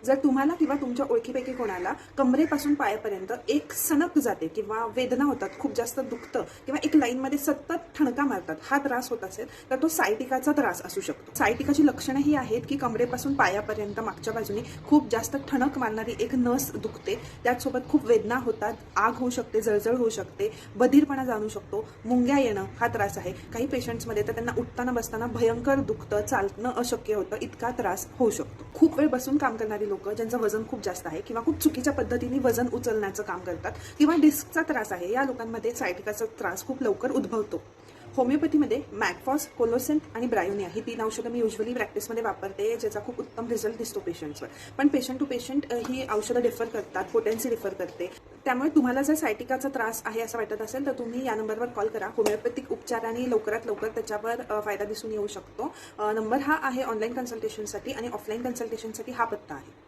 जर तुम्हाला किंवा तुमच्या ओळखीपैकी कोणाला कमरेपासून पायापर्यंत एक सनक जाते किंवा वेदना होतात, खूप जास्त दुखतं किंवा एक लाईनमध्ये सतत ठणका मारतात, हा त्रास होत असेल तर तो सायटिकाचा त्रास असू शकतो. सायटिकाची लक्षणं ही आहेत की कमरेपासून पायापर्यंत मागच्या बाजूने खूप जास्त ठणक मारणारी एक नस दुखते, त्याचसोबत खूप वेदना होतात, आग होऊ शकते, जळजळ होऊ शकते, बधीरपणा जाणू शकतो, मुंग्या येणं हा त्रास आहे. काही पेशंट्समध्ये तर त्यांना उठताना बसताना भयंकर दुखतं, चालणं अशक्य होतं, इतका त्रास होऊ शकतो. खूप वेळ बसून काम करणारी लोक ज्यांचं वजन खूप जास्त आहे किंवा खूप चुकीच्या पद्धतीने वजन उचलण्याचं काम करतात किंवा डिस्कचा त्रास आहे, या लोकांमध्ये सायटिकाचा त्रास खूप लवकर उद्भवतो. होमिओपॅथीमध्ये मॅगफॉस, कोलोसेंट आणि ब्रायोनिया ही 3 औषधं मी युजली प्रॅक्टिसमध्ये वापरते, ज्याचा खूप उत्तम रिझल्ट दिसतो पेशंट्सवर. पण पेशंट टू पेशंट ही औषधं डिफर करतात, पोटेन्सी डिफर करते. त्यामुळे तुम्हाला जर सायटिकाचा त्रास आहे असं वाटत असेल तर तुम्ही या नंबरवर कॉल करा. होमिओपॅथिक उपचारांनी लवकरात लवकर त्याच्यावर फायदा दिसून येऊ शकतो. नंबर हा आहे ऑनलाईन कन्सल्टेशनसाठी आणि ऑफलाईन कन्सल्टेशनसाठी हा पत्ता आहे.